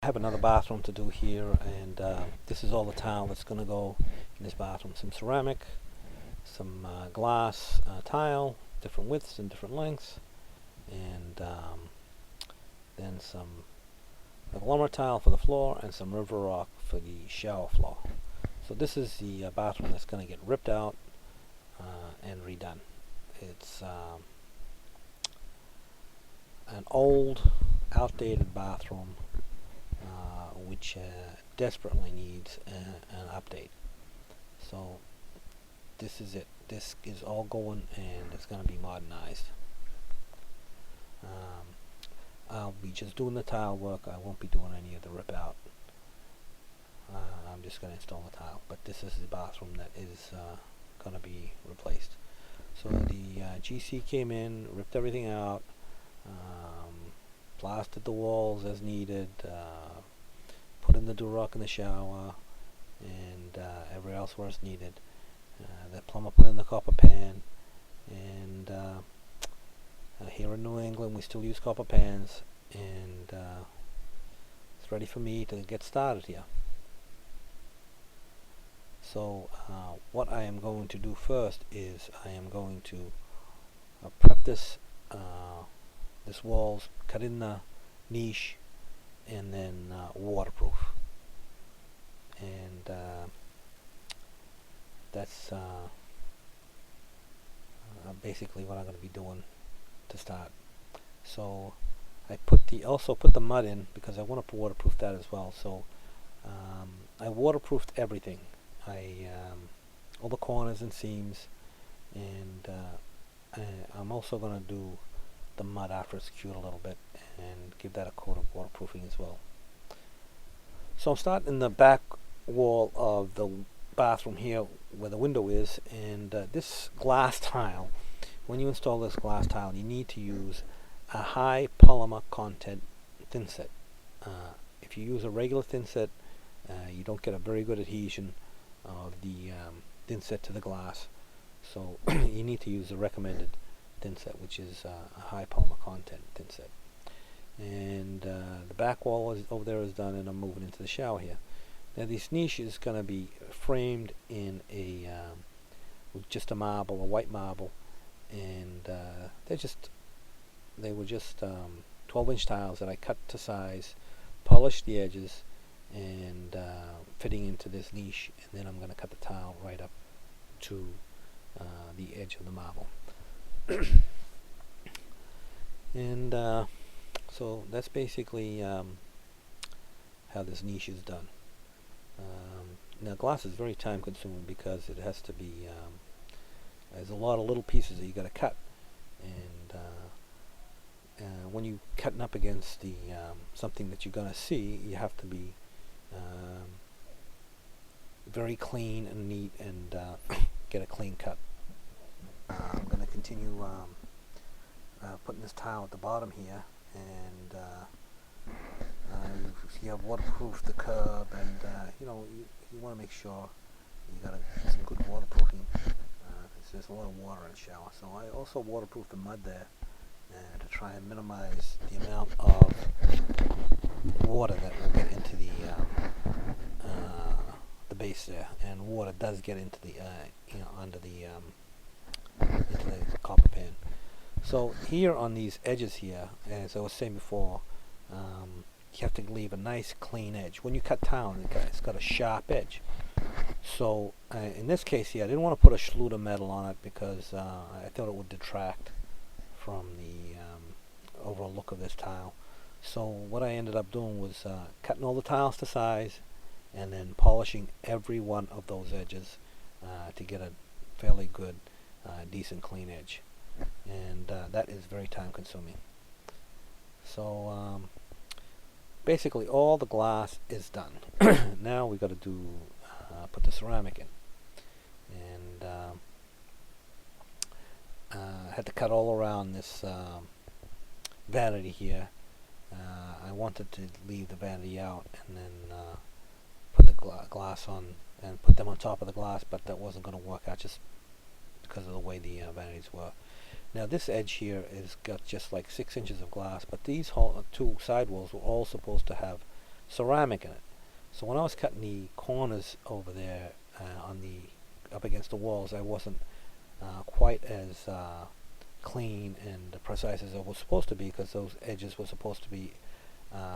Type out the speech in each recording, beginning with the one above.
I have another bathroom to do here, and this is all the tile that's going to go in this bathroom. Some ceramic, some glass tile, different widths and different lengths, and then some agglomerate tile for the floor and some river rock for the shower floor. So this is the bathroom that's going to get ripped out and redone. It's an old, outdated bathroom which desperately needs an update. So this is it. This is all going, and it's going to be modernized. I'll be just doing the tile work. I won't be doing any of the rip out. I'm just going to install the tile, but this is the bathroom that is going to be replaced. So the GC came in, ripped everything out, plastered the walls as needed, put in the durock in the shower, and everywhere else where it's needed. The plumber put in the copper pan, and here in New England we still use copper pans, and it's ready for me to get started here. So what I am going to do first is I am going to prep this walls, cut in the niche, and then waterproof. And that's basically what I'm going to be doing to start. So I also put the mud in because I want to waterproof that as well. So I waterproofed everything. All the corners and seams, and I'm also going to do the mud after it's cured a little bit and give that a coat of waterproofing as well. So I'm starting in the back wall of the bathroom here where the window is, and this glass tile, when you install this glass tile, you need to use a high polymer content thin set. If you use a regular thin set, you don't get a very good adhesion of the thin set to the glass. So you need to use the recommended thin set, which is a high polymer content thin set. And the back wall over there is done, and I'm moving into the shower here. Now this niche is going to be framed in with just a marble, a white marble, and they were just 12-inch tiles that I cut to size, polished the edges, and fitting into this niche, and then I'm going to cut the tile right up to the edge of the marble. And so that's basically how this niche is done. Now glass is very time consuming because it has to be there's a lot of little pieces that you got to cut, and when you cutting up against the something that you're going to see, you have to be very clean and neat, and get a clean cut. I'm going to continue putting this tile at the bottom here, and you have waterproofed the curb, and you want to make sure you got some good waterproofing, because there's a lot of water in the shower. So I also waterproof the mud there to try and minimize the amount of water that will get into the base there, and water does get into the under the into the copper pan. So here on these edges here, as I was saying before, you have to leave a nice clean edge. When you cut tile, it's got a sharp edge. So in this case here, I didn't want to put a Schluter metal on it because I thought it would detract from the overall look of this tile. So what I ended up doing was cutting all the tiles to size, and then polishing every one of those edges to get a fairly good, decent clean edge. And that is very time consuming. So basically all the glass is done. Now we got to do put the ceramic in, and I had to cut all around this vanity here. I wanted to leave the vanity out and then put the glass on and put them on top of the glass, but that wasn't going to work out just because of the way the vanities were. Now this edge here is got just like 6 inches of glass, but these two side walls were all supposed to have ceramic in it. So when I was cutting the corners over there on the up against the walls, I wasn't quite as clean and precise as it was supposed to be, because those edges were supposed to be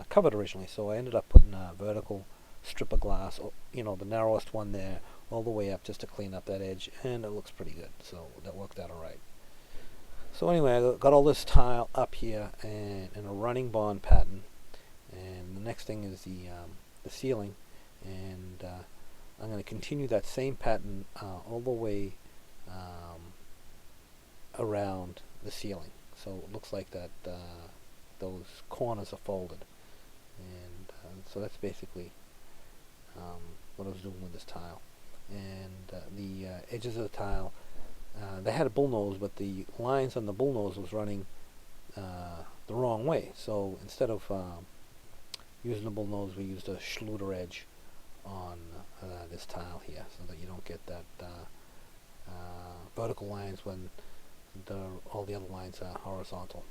covered originally. So I ended up putting a vertical strip of glass, the narrowest one there, all the way up, just to clean up that edge, and it looks pretty good. So that worked out all right. So anyway, I got all this tile up here and in a running bond pattern, and the next thing is the ceiling, and I'm going to continue that same pattern all the way around the ceiling. So it looks like that those corners are folded, and so that's basically what I was doing with this tile. And the edges of the tile, they had a bullnose, but the lines on the bullnose was running the wrong way. So instead of using the bullnose, we used a Schluter edge on this tile here, so that you don't get that vertical lines when all the other lines are horizontal.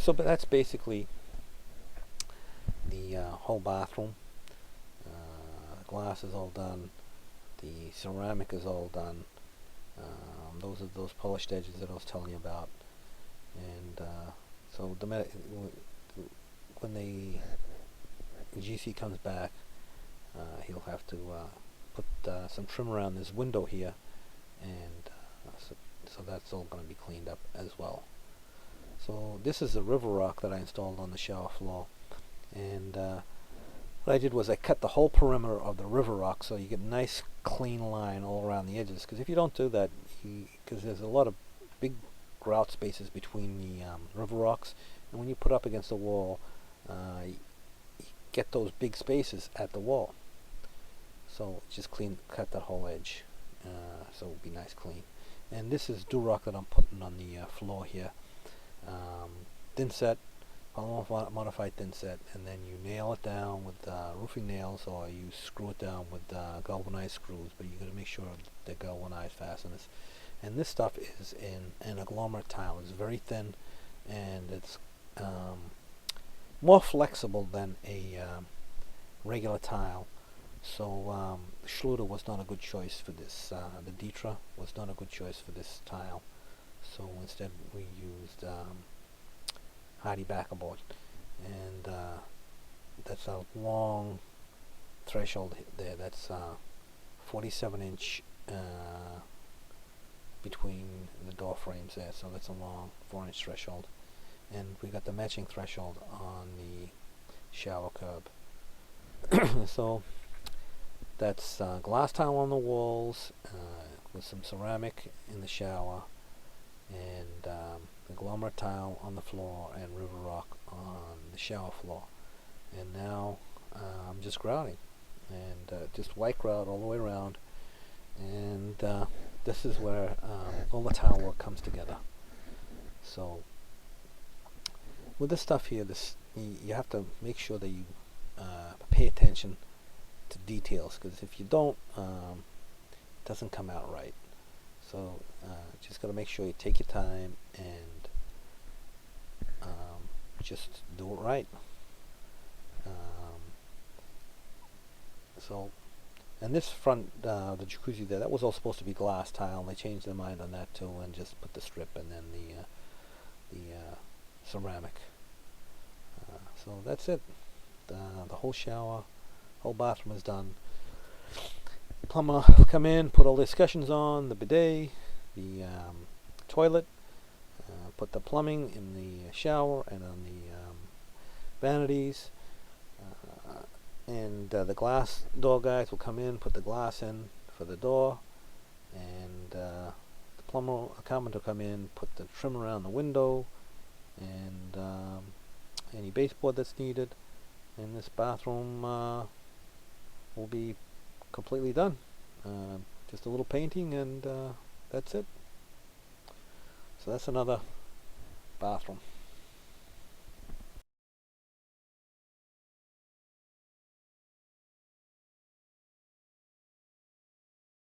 So, but that's basically the whole bathroom. Glass is all done. The ceramic is all done. Those are those polished edges that I was telling you about. And so when the GC comes back, he'll have to put some trim around this window here, and so that's all going to be cleaned up as well. So this is the river rock that I installed on the shower floor, and what I did was I cut the whole perimeter of the river rock, so you get a nice clean line all around the edges. Because if you don't do that, because there's a lot of big grout spaces between the river rocks, and when you put up against the wall, you get those big spaces at the wall. So just cut that whole edge, so it'll be nice clean. And this is Durock that I'm putting on the floor here. Thin set, modified thin set, and then you nail it down with roofing nails, or you screw it down with galvanized screws, but you got to make sure they're galvanized fasteners. And this stuff is in an agglomerate tile. It's very thin, and it's more flexible than a regular tile. So Schluter was not a good choice for this. The Dietra was not a good choice for this tile. So instead we used Hardy Backerboard, and that's a long threshold there. That's 47-inch between the door frames there, so that's a long 4-inch threshold. And we got the matching threshold on the shower curb. So that's glass tile on the walls with some ceramic in the shower, and agglomerate tile on the floor, and river rock on the shower floor. And now I'm just grouting, and just white grout all the way around, and this is where all the tile work comes together. So with this stuff here, you have to make sure that you pay attention to details, because if you don't, it doesn't come out right. So just got to make sure you take your time and just do it right. And this front, the jacuzzi there, that was all supposed to be glass tile, and they changed their mind on that too, and just put the strip and then the ceramic. So that's it. The whole shower, whole bathroom is done. Plumber come in, put all the discussions on, the bidet, the toilet, put the plumbing in the shower and on the vanities, and the glass door guys will come in, put the glass in for the door, and the carpenter will come in, put the trim around the window, and any baseboard that's needed, and this bathroom will be completely done. Just a little painting, and that's it. So that's another bathroom.